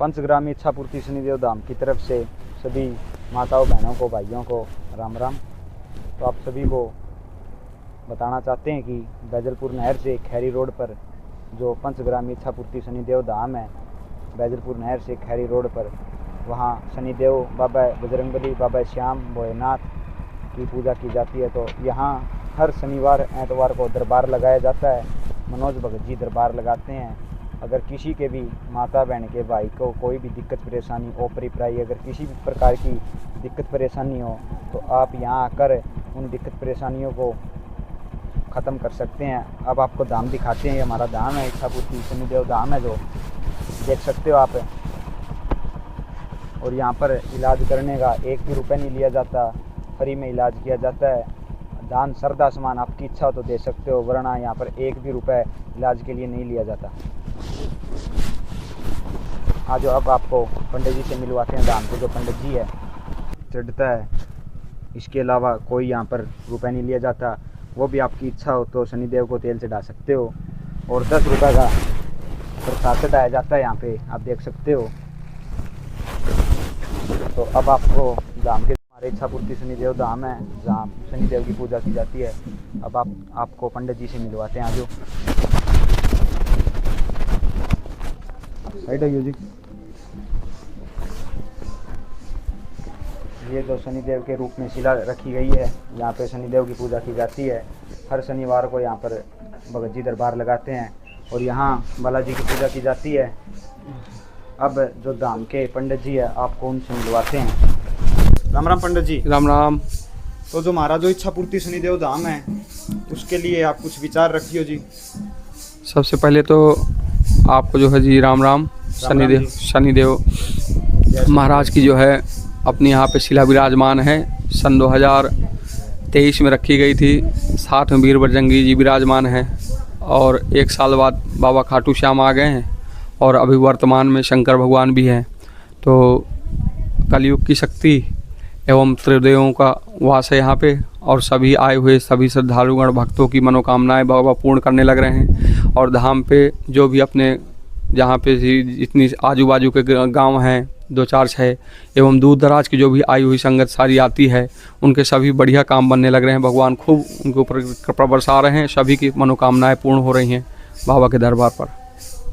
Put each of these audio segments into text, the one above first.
पंचग्रामी इच्छापूर्ति शनिदेव धाम की तरफ से सभी माताओं बहनों को भाइयों को राम राम। तो आप सभी को बताना चाहते हैं कि बैजलपुर नहर से खैरी रोड पर जो पंचग्रामी इच्छापूर्ति शनिदेव धाम है, बैजलपुर नहर से खैरी रोड पर, वहाँ शनिदेव बाबा बजरंगबली, बाबा श्याम भोलेनाथ की पूजा की जाती है। तो यहाँ हर शनिवार एतवार को दरबार लगाया जाता है। मनोज भगत जी दरबार लगाते हैं। अगर किसी के भी माता बहन के भाई को कोई भी दिक्कत परेशानी, ओपरी पराई, अगर किसी भी प्रकार की दिक्कत परेशानी हो तो आप यहाँ आकर उन दिक्कत परेशानियों को ख़त्म कर सकते हैं। अब आपको धाम दिखाते हैं। ये हमारा धाम है, इच्छापूर्ति शनिदेव धाम है, जो देख सकते हो आप। और यहाँ पर इलाज करने का 1 भी रुपये नहीं लिया जाता, फ्री में इलाज किया जाता है। दान श्रद्धा समान आपकी इच्छा हो तो दे सकते हो, वरना यहाँ पर 1 भी रुपये इलाज के लिए नहीं लिया जाता। आज अब आपको पंडित जी से मिलवाते हैं। धाम को जो पंडित जी है चढ़ता है, इसके अलावा कोई यहाँ पर रुपये नहीं लिया जाता। वो भी आपकी इच्छा हो तो शनिदेव को तेल चढ़ा सकते हो। और 10 रुपये का प्रसाद चढ़ाया जाता है यहाँ पे, आप देख सकते हो। तो अब आपको धाम के, हमारे इच्छापूर्ति शनिदेव धाम है जहाँ शनिदेव की पूजा की जाती है। अब आपको पंडित जी से मिलवाते हैं। आजो साइड है जी। ये जो शनिदेव के रूप में शिला रखी गई है, यहाँ पे शनिदेव की पूजा की जाती है। हर शनिवार को यहाँ पर भगत जी दरबार लगाते हैं और यहाँ बालाजी की पूजा की जाती है। अब जो धाम के पंडित जी है आपको उनसे मिलवाते हैं। राम राम पंडित जी। राम राम। तो जो हमारा जो इच्छापूर्ति शनिदेव धाम है उसके लिए आप कुछ विचार रखियो जी। सबसे पहले तो आपको जो है जी राम राम। शनिदेव महाराज की जो है अपने यहाँ पे शिला विराजमान है। सन 2023 में रखी गई थी। साथ में वीर बजरंगी जी विराजमान हैं और 1 साल बाद बाबा खाटू श्याम आ गए हैं और अभी वर्तमान में शंकर भगवान भी हैं। तो कलयुग की शक्ति एवं त्रिदेवों का वास है यहाँ पे और सभी आए हुए सभी श्रद्धालुगण भक्तों की मनोकामनाएं बाबा पूर्ण करने लग रहे हैं। और धाम पे जो भी अपने जहाँ पे जितनी आजू बाजू के गांव हैं 2-4-6 एवं दूर दराज की जो भी आई हुई संगत सारी आती है, उनके सभी बढ़िया काम बनने लग रहे हैं। भगवान खूब उनके ऊपर कृपा बरसा रहे हैं। सभी की मनोकामनाएं पूर्ण हो रही हैं बाबा के दरबार पर।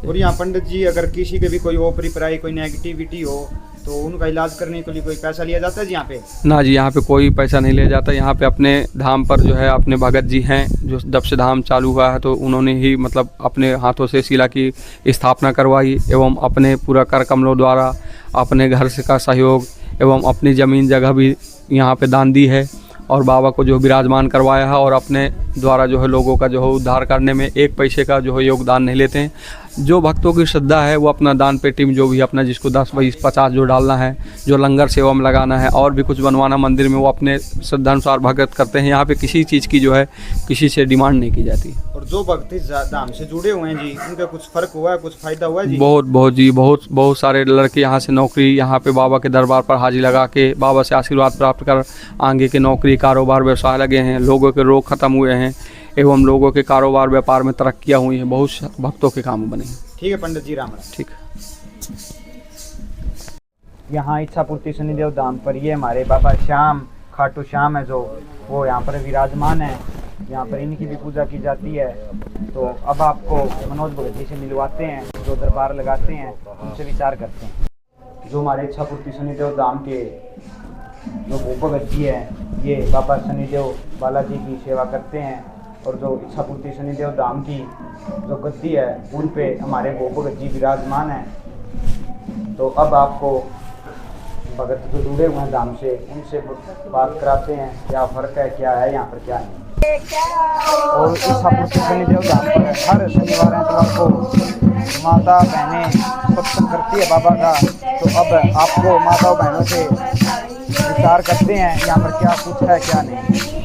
और यहाँ पंडित जी अगर किसी के भी कोई ओपरी पराई, कोई नेगेटिविटी हो तो उनका इलाज करने के लिए कोई पैसा लिया जाता है जी यहाँ पे? ना जी, यहाँ पे कोई पैसा नहीं लिया जाता। यहाँ पे अपने धाम पर जो है अपने भगत जी हैं, जो जब से धाम चालू हुआ है तो उन्होंने ही मतलब अपने हाथों से शिला की स्थापना करवाई एवं अपने पूरा कर कमलों द्वारा अपने घर से का सहयोग एवं अपनी ज़मीन जगह भी यहाँ पे दान दी है और बाबा को जो विराजमान करवाया है। और अपने द्वारा जो है लोगों का जो है उद्धार करने में 1 पैसे का जो है योगदान नहीं लेते हैं। जो भक्तों की श्रद्धा है वो अपना दान पेटी में जो भी अपना जिसको 10, 20, 50 जो डालना है, जो लंगर सेवा में लगाना है और भी कुछ बनवाना मंदिर में, वो अपने श्रद्धानुसार भगत करते हैं। यहाँ पे किसी चीज़ की जो है किसी से डिमांड नहीं की जाती। और जो भक्त इस धाम से जुड़े हुए हैं जी, उनका कुछ फ़र्क हुआ है, कुछ फ़ायदा हुआ है जी? बहुत जी, बहुत सारे लड़के यहाँ से नौकरी यहाँ पे बाबा के दरबार पर हाजिरी लगा के बाबा से आशीर्वाद प्राप्त कर आगे के नौकरी कारोबार व्यवसाय लगे हैं। लोगों के रोग खत्म हुए हैं एवं लोगों के कारोबार व्यापार में तरक्कियाँ हुई हैं। बहुत भक्तों के काम बने हैं। ठीक है पंडित जी, राम राम। ठीक। यहाँ इच्छापूर्ति शनिदेव धाम पर ये हमारे बाबा श्याम खाटू श्याम है जो वो यहाँ पर विराजमान है। यहाँ पर इनकी भी पूजा की जाती है। तो अब आपको मनोज भगत जी से मिलवाते हैं जो दरबार लगाते हैं, उनसे विचार करते हैं। जो हमारे इच्छापूर्ति शनिदेव धाम के जो भगत जी हैं, ये बाबा शनिदेव बालाजी की सेवा करते हैं। और जो इच्छापूर्ति शनिदेव धाम की जो गद्दी है उन पे हमारे भगत जी विराजमान हैं। तो अब आपको भगत जो जुड़े हुए हैं धाम से, उनसे बात कराते हैं क्या फ़र्क है, क्या है यहाँ पर, क्या नहीं। और इच्छापूर्ति शनिदेव धाम पर हर शनिवार एतवार को माता बहनें सत्संग करती है बाबा का। तो अब आपको माताओं बहनों से विचार करते हैं यहाँ पर क्या कुछ है क्या नहीं।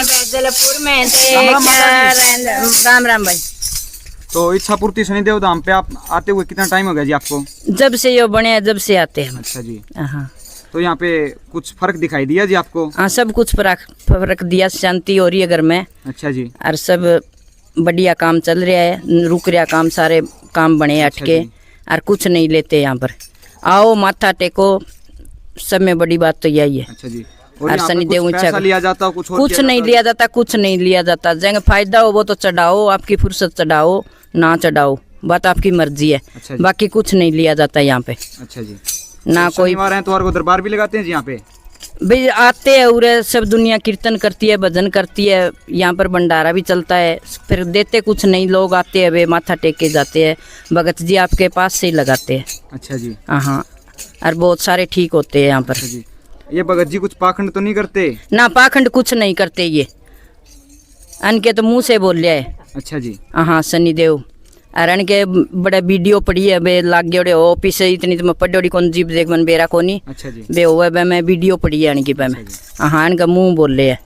बैजलपुर में राम राम भाई। तो इच्छापूर्ति शनिदेव धाम पे आप आते हुए कितना टाइम हो गया जी आपको? जब से ये बने जब से आते हैं। अच्छा जी। हाँ। तो यहाँ पे कुछ फर्क दिखाई दिया जी आपको? हाँ, सब कुछ फर्क दिया। शांति हो रही है घर में। अच्छा जी। और सब बढ़िया काम चल रहा है, रुक रहा काम, सारे काम बने अटके और कुछ नहीं लेते यहाँ पर। आओ माथा टेको, सब में बड़ी बात तो यही है। अच्छा जी। और यहाँ पे शनिदेव कुछ ऊंचा पैसा लिया जाता हो, कुछ और कुछ किया नहीं जाता लिया जाता, कुछ नहीं लिया जाता। जंग फायदा हो वो तो चढ़ाओ, आपकी फुर्सत चढ़ाओ ना चढ़ाओ, बात आपकी मर्जी है। अच्छा जी। बाकी कुछ नहीं लिया जाता यहाँ पे। अच्छा जी। ना तो कोई शनिवार एतवार को दरबार भी लगाते हैं जी यहाँ पे? भाई आते हैं उरे, सब दुनिया कीर्तन करती है, भजन करती है, यहाँ पर भंडारा भी चलता है। फिर देते कुछ नहीं, लोग आते हैं वे माथा टेक के जाते हैं। भगत जी आपके पास से ही लगाते हैं। अच्छा जी। हाँ, और बहुत सारे ठीक होते हैं यहाँ पर। अच्छा जी। ये भगत जी कुछ पाखंड तो नहीं करते? ना पाखंड कुछ नहीं करते ये, अनके तो मुंह से बोल लिया है। अच्छा जी। हाँ शनिदेव, और अनके बड़ा वीडियो पड़ी है बे, लाग गए ऑफिस से इतनी तो मैं पढ़ी कौन जीप देख मन बेरा कोनी। अच्छा जी। बे हुआ बे मैं वीडियो पड़ी है अनकी पे में। हाँ इनका मुंह बोल रहे है,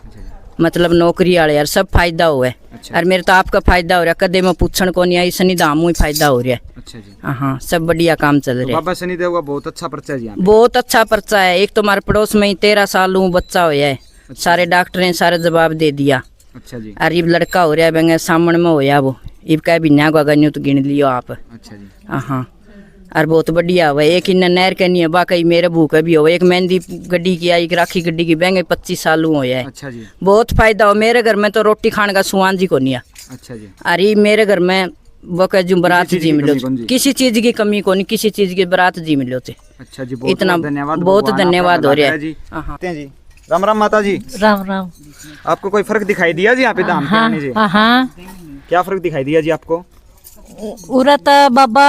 मतलब नौकरी वाले यार सब फायदा हुआ है। अच्छा। और मेरे तो आपका फायदा हो रहा है, कदे मैं पूछण को नहीं आई, शनि धाम ही फायदा हो रहा है। अच्छा जी। हाँ सब बढ़िया काम चल तो रहा है। बाबा शनिदेव का बहुत अच्छा पर्चा है जी यहाँ पे। बहुत अच्छा पर्चा है। एक तो हमारे पड़ोस में ही 13 साल हूँ बच्चा होया है। सारे डॉक्टर ने सारे जवाब दे दिया। अच्छा जी। और ये लड़का हो रहा है बेंगे सामने में होया वो, इब का भी न्या गन्यू तो गिन लियो आप। अच्छा जी। हाँ और बहुत बढ़िया हुआ। एक इन नहर के नहीं है, बाकी मेरे भूख भी हो। एक मेहंदी गड्डी की आई, एक राखी गड्डी की बेंगे 25 साल हो है। अच्छा जी। बहुत फायदा हो। मेरे घर में तो रोटी खाने का सुहान जी को नहीं है। अच्छा जी। अरे मेरे घर में वो कह जुमरात किसी जी चीज़ की मिलो, कमी कौन जी? किसी चीज की कमी को नहीं, किसी चीज की बरात जी मिलो थे। अच्छा जी। बहुत इतना धन्यवाद। बहुत भगवान धन्यवाद आपका हो भला रहा करे है। जी। हाँ आते हैं जी। राम राम माता जी। राम राम। आपको कोई फर्क दिखाई दिया जी यहाँ पे धाम के आने से? हाँ हाँ, क्या फर्क दिखाई दिया जी आपको? उरा तो बाबा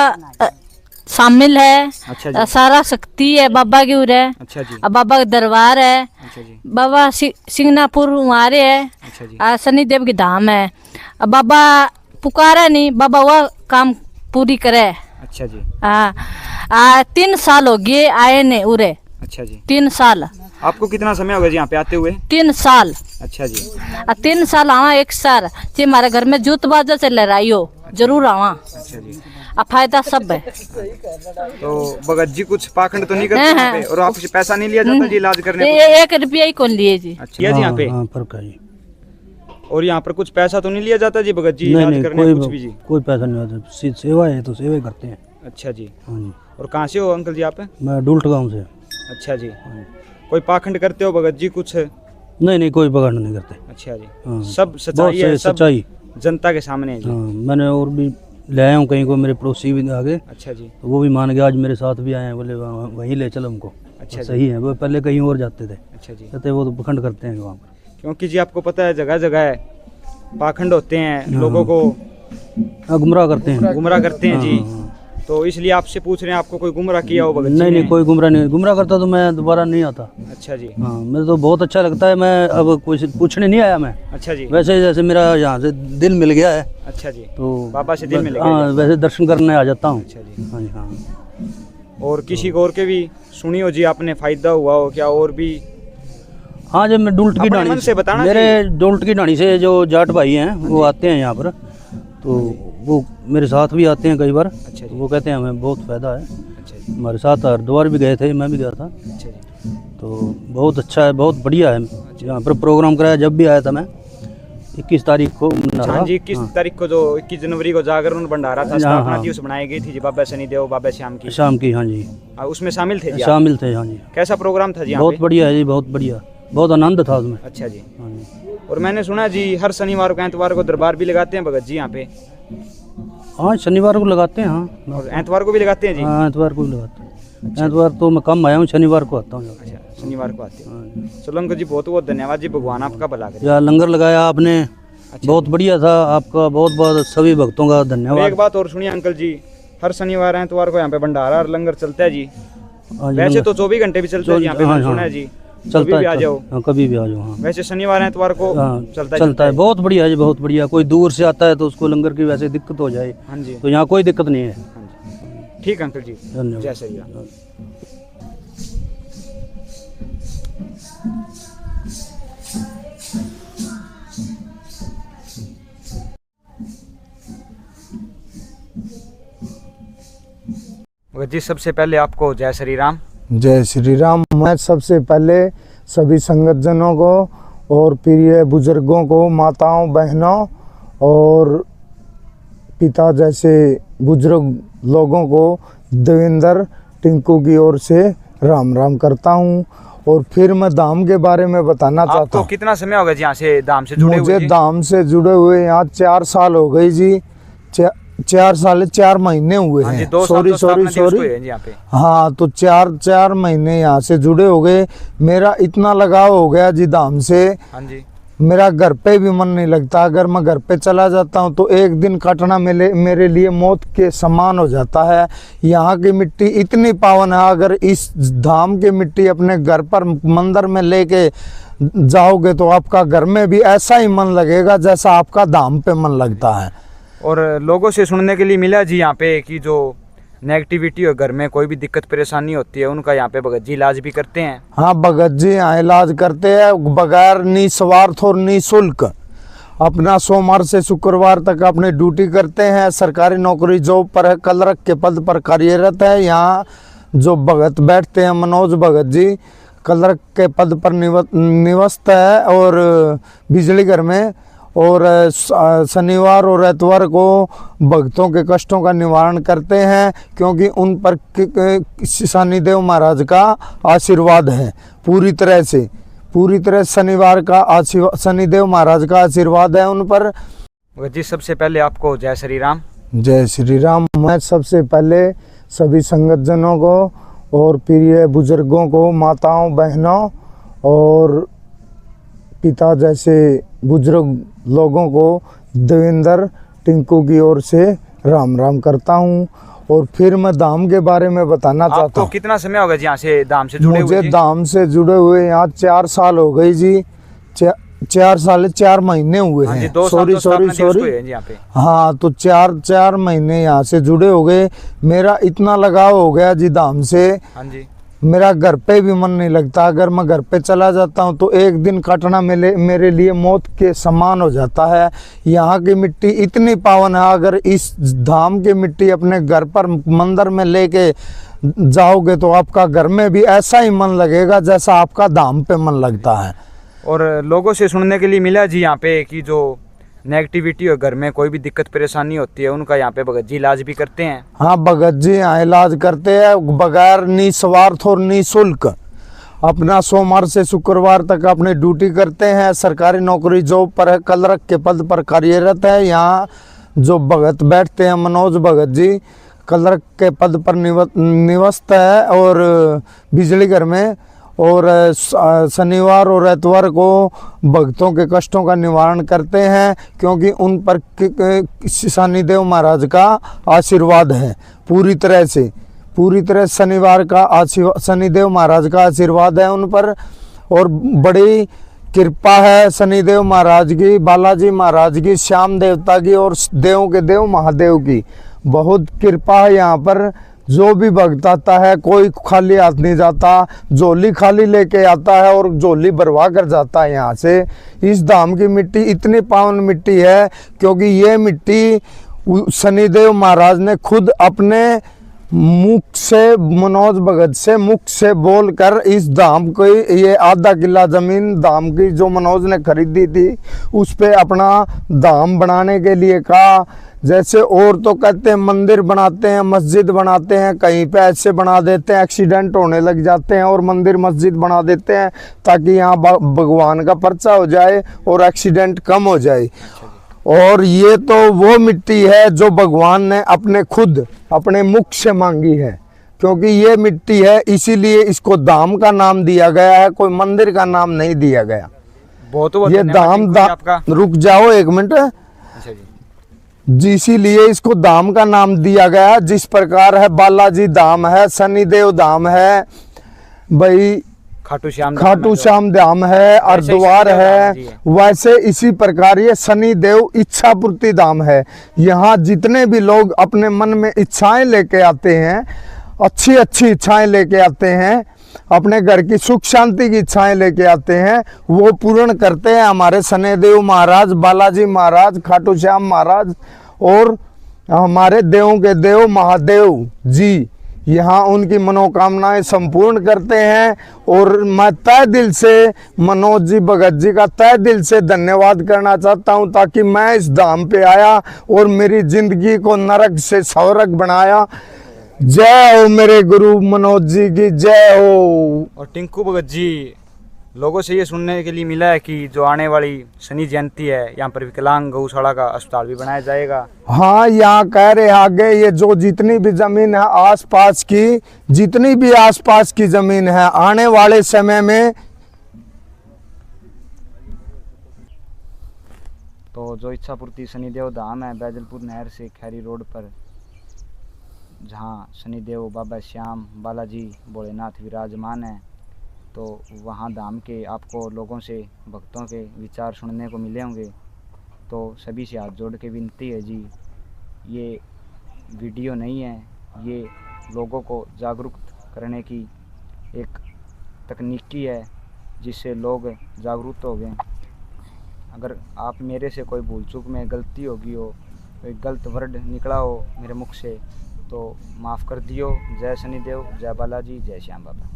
शामिल है। अच्छा जी। सारा शक्ति है बाबा की उरे। अच्छा जी। अब बाबा का दरबार है। अच्छा जी। बाबा सिंगनापुर हमारे है। अच्छा जी। शनिदेव की धाम है। अब बाबा पुकारा नहीं, बाबा वह काम पूरी करे। अच्छा जी। हाँ 3 साल हो गए आए ने उरे। अच्छा जी। 3 साल। आपको कितना समय हो गया जी यहाँ पे आते हुए? 3 साल। अच्छा जी। 3 साल आवा, 1 साल जे हमारे घर में जूत बाजा से लड़ाई हो जरूर आवा। अच्छा जी। फायदा सब है। तो भगत जी कुछ पाखंड तो नहीं करते यहाँ पे? और आपसे पैसा नहीं लिया जाता जी इलाज करने को? 1 रुपया ही कौन लिए जी। अच्छा जी। यहाँ पे फर्क है जी। और यहाँ पर कुछ पैसा तो नहीं लिया जाता जी भगत जी इलाज करने में कुछ भी जी? कोई पैसा नहीं होता, सेवा है तो सेवा ही करते हैं। अच्छा जी। हाँ जी। और कहाँ से हो अंकल जी आप? मैं डुलट गांव से। अच्छा जी। कोई पाखंड करते हो भगत जी कुछ? नहीं कोई पकड़ नहीं करते। अच्छा जी। हाँ। सब बहुत सच्चाई है, सब सच्चाई। जनता के सामने है जी। हाँ, मैंने और भी ले आया हूँ कहीं को, मेरे पड़ोसी भी आगे, अच्छा जी। तो वो भी मान गया। आज मेरे साथ भी आए हैं, बोले वहीं ले चलो हमको। अच्छा तो सही है, वो पहले कहीं और जाते थे, अच्छा जी। कहते वो तो पखंड करते हैं वहाँ पर। क्योंकि जी आपको पता है जगह जगह है पाखंड होते हैं, लोगों को गुमराह करते हैं। गुमराह करते हैं जी। हाँ। तो इसलिए आपसे पूछ रहे हैं आपको कोई गुमराह किया हो भगत जी नहीं ने? कोई गुमराह नहीं, गुमराह करता तो मैं दोबारा नहीं आता। अच्छा जी। हाँ मुझे तो बहुत अच्छा लगता है। मैं अब कुछ पूछने नहीं आया मैं, अच्छा जी। वैसे जैसे मेरा यहाँ से दिल मिल गया है अच्छा जी। तो बाबा से दिल मिल गया। हाँ वैसे दर्शन करने आ जाता हूँ। अच्छा जी। हाँ जी। हाँ और किसी को और के भी सुनी हो जी आपने, फायदा हुआ हो क्या और भी? हाँ जब मैं डुलट की अपने मन ढाणी से बताना मेरे डुलट की ढाणी से जो जाट भाई हैं वो आते हैं यहाँ पर, तो वो मेरे साथ भी आते हैं कई बार। अच्छा जी। वो कहते हैं हमें बहुत फ़ायदा है। अच्छा जी। हमारे साथ हरिद्वार भी गए थे, मैं भी गया था, अच्छा जी। तो बहुत अच्छा है, बहुत बढ़िया है। यहाँ पर प्रोग्राम कराया जब भी आया था मैं, 21 तारीख को हाँ जी। 21 तारीख को जो 21 जनवरी को जागरण भंडारा था, स्थापना हाँ। दिवस बनाई गई थी जी बाबा शनिदेव बाबा श्याम की। शाम की। हाँ जी। उसमें शामिल थे जी आप? शामिल थे। हाँ जी। कैसा प्रोग्राम था जी यहाँ बहुत पे? बढ़िया है जी, बहुत बढ़िया, बहुत आनंद था उसमें। अच्छा जी। हाँ जी। और मैंने सुना जी हर शनिवार को एतवार को दरबार भी लगाते हैं भगत जी यहाँ पे? हाँ शनिवार को लगाते हैं। हाँ और एतवार को भी लगाते हैं जी? हाँ एतवार को भी लगाते हैं। एतवार तो मैं कम आया हूँ, शनिवार को आता हूँ। अच्छा, शनिवार को आते हैं। हाँ जी। चलो अंकल जी बहुत बहुत धन्यवाद जी, भगवान आपका भला करे। या लंगर लगाया आपने, बहुत बढ़िया था, आपका बहुत बहुत सभी भक्तों का और धन्यवाद। एक बात और सुनिए अंकल जी, हर शनिवार एतवार को यहाँ पे भंडारा और लंगर चलता है जी। हाँ जी, वैसे लंगर तो 24 घंटे भी चलता है जी यहाँ पे, हाँ, मैंने हाँ। सुना है जी। चलता कभी है, भी आ जाओ। हाँ कभी भी आ जाओ। हाँ वैसे शनिवार एतवार को हाँ, चलता है, बहुत बढ़िया है जी, बहुत बढ़िया। कोई दूर से आता है तो उसको लंगर की वैसे दिक्कत हो जाए, हाँ जी। तो यहाँ कोई दिक्कत नहीं है। हाँ जी। ठीक अंकल जी, धन्यवाद। जय श्री राम। भगत जी सबसे पहले आपको जय श्री राम। जय श्री राम। मैं सबसे पहले सभी संगत जनों को और प्रिय बुजुर्गों को, माताओं बहनों और पिता जैसे बुजुर्ग लोगों को देवेंद्र टिंकू की ओर से राम राम करता हूँ। और फिर मैं धाम के बारे में बताना चाहता आपको हूँ। कितना समय हो गया जी यहाँ से धाम से जुड़े हुए मुझे जी? धाम से जुड़े हुए यहाँ 4 साल हो गई जी। 4 साल 4 महीने हुए हाँ जी, हैं। 2 साल सॉरी तो स्थापना सॉरी दिवस को सॉरी ही है जी यहाँ पे। हाँ, तो 4 महीने यहाँ से जुड़े हो गए। मेरा इतना लगाव हो गया जी धाम से, हाँ जी, मेरा घर पे भी मन नहीं लगता। अगर मैं घर पे चला जाता हूँ तो एक दिन काटना मेरे लिए मौत के समान हो जाता है। यहाँ की मिट्टी इतनी पावन है, अगर इस धाम की मिट्टी अपने घर पर मंदिर में लेके जाओगे तो आपका घर में भी ऐसा ही मन लगेगा जैसा आपका धाम पे मन लगता है। और लोगों से सुनने के लिए मिला जी यहाँ पे कि जो नेगेटिविटी हो, घर में कोई भी दिक्कत परेशानी होती है, उनका यहाँ पे भगत जी इलाज भी करते हैं। हाँ, भगत जी यहाँ इलाज करते हैं बगैर निस्वार्थ और निःशुल्क। अपना सोमवार से शुक्रवार तक अपनी ड्यूटी करते हैं। सरकारी नौकरी जॉब पर है, क्लर्क के पद पर कार्यरत है। यहाँ जो भगत बैठते हैं मनोज भगत जी, क्लर्क के पद पर निवस्थ है और बिजली घर में। और शनिवार और एतवार को भक्तों के कष्टों का निवारण करते हैं, क्योंकि उन पर शनिदेव महाराज का आशीर्वाद है पूरी तरह शनिवार का शनिदेव महाराज का आशीर्वाद है उन पर। भगत जी सबसे पहले आपको जय श्री राम। जय श्री राम। मैं सबसे पहले सभी संगत जनों को और प्रिय बुजुर्गों को, माताओं बहनों और पिता जैसे बुजुर्ग लोगों को देवेंद्र टिंकू की ओर से राम राम करता हूँ। और फिर मैं धाम के बारे में बताना चाहता आपको हूँ। कितना समय हो गया जी यहाँ से धाम से जुड़े हुए मुझे जी? धाम से जुड़े हुए यहाँ 4 साल हो गई जी। 4 साल 4 महीने हुए हाँ जी, हैं। 2 साल सॉरी तो सॉरी स्थापना दिवस को ही सॉरी है जी यहाँ पे। हाँ, तो 4 महीने यहाँ से जुड़े हो गए। मेरा इतना लगाव हो गया जी धाम से, हाँ जी, मेरा घर पे भी मन नहीं लगता। अगर मैं घर पे चला जाता हूँ तो एक दिन काटना मेरे लिए मौत के समान हो जाता है। यहाँ की मिट्टी इतनी पावन है, अगर इस धाम की मिट्टी अपने घर पर मंदिर में लेके जाओगे तो आपका घर में भी ऐसा ही मन लगेगा जैसा आपका धाम पे मन लगता है। और लोगों से सुनने के लिए मिला जी यहाँ पे कि जो नेगेटिविटी हो, घर में कोई भी दिक्कत परेशानी होती है, उनका यहाँ पे भगत जी इलाज भी करते हैं। हाँ, भगत जी यहाँ इलाज करते हैं बगैर निस्वार्थ और निःशुल्क। अपना सोमवार से शुक्रवार तक अपनी ड्यूटी करते हैं। सरकारी नौकरी जॉब पर है, क्लर्क के पद पर कार्यरत है। यहाँ जो भगत बैठते हैं मनोज भगत जी, क्लर्क के पद पर निवस्थ है और बिजली घर में। और शनिवार और एतवार को भक्तों के कष्टों का निवारण करते हैं, क्योंकि उन पर शनिदेव महाराज का आशीर्वाद है पूरी तरह शनिवार का शनिदेव महाराज का आशीर्वाद है उन पर। और बड़ी कृपा है शनिदेव महाराज की, बालाजी महाराज की, श्याम देवता की और देवों के देव महादेव की बहुत कृपा है यहाँ पर। जो भी भक्त आता है कोई खाली हाथ नहीं जाता, झोली खाली लेके आता है और झोली भरवा कर जाता है यहाँ से। इस धाम की मिट्टी इतनी पावन मिट्टी है, क्योंकि ये मिट्टी शनिदेव महाराज ने खुद अपने मुख से, मनोज भगत से मुख से बोलकर इस धाम को, ये आधा किला जमीन धाम की जो मनोज ने खरीदी थी, उस पे अपना धाम बनाने के लिए कहा। जैसे और तो कहते हैं मंदिर बनाते हैं, मस्जिद बनाते हैं, कहीं पे ऐसे बना देते हैं एक्सीडेंट होने लग जाते हैं और मंदिर मस्जिद बना देते हैं ताकि यहाँ भगवान का पर्चा हो जाए और एक्सीडेंट कम हो जाए। और ये तो वो मिट्टी है जो भगवान ने अपने मुख से मांगी है, क्योंकि ये मिट्टी है इसीलिए इसको धाम का नाम दिया गया है, कोई मंदिर का नाम नहीं दिया गया। बहुत ये धाम आपका। रुक जाओ 1 मिनट अच्छा जी, इसीलिए इसको धाम का नाम दिया गया। जिस प्रकार है बालाजी धाम है, शनिदेव धाम है, भाई खाटू श्याम धाम है, अर्धवार है, वैसे इसी प्रकार ये शनिदेव इच्छा पूर्ति धाम है। यहाँ जितने भी लोग अपने मन में इच्छाएं लेके आते हैं, अच्छी अच्छी इच्छाएं लेके आते हैं, अपने घर की सुख शांति की इच्छाएं लेके आते हैं, वो पूर्ण करते हैं हमारे शनिदेव महाराज, बालाजी महाराज, खाटू श्याम महाराज और हमारे देवों के देव महादेव जी। यहाँ उनकी मनोकामनाएं संपूर्ण करते हैं। और मैं तय दिल से मनोज जी भगत जी का तय दिल से धन्यवाद करना चाहता हूँ, ताकि मैं इस धाम पे आया और मेरी जिंदगी को नरक से स्वर्ग बनाया। जय हो मेरे गुरु मनोज जी की जय हो। और टिंकू भगत जी, लोगों से ये सुनने के लिए मिला है कि जो आने वाली शनि जयंती है यहाँ पर विकलांग गौशाला का अस्पताल भी बनाया जाएगा। हाँ, यहाँ कह रहे आगे ये जो जितनी भी जमीन है आसपास की, जितनी भी आसपास की जमीन है आने वाले समय में, तो जो इच्छापूर्ति शनिदेव धाम है बैजलपुर नहर से खैरी रोड पर, जहाँ शनिदेव बाबा श्याम बालाजी भोलेनाथ विराजमान है, तो वहाँ धाम के आपको लोगों से, भक्तों के विचार सुनने को मिले होंगे। तो सभी से हाथ जोड़ के विनती है जी, ये वीडियो नहीं है, ये लोगों को जागरूक करने की एक तकनीकी है जिससे लोग जागरूक हो गए। अगर आप मेरे से कोई भूल चूक में गलती होगी हो, कोई गलत वर्ड निकला हो मेरे मुख से, तो माफ़ कर दियो। जय शनिदेव, जय बालाजी, जय श्याम बाबा।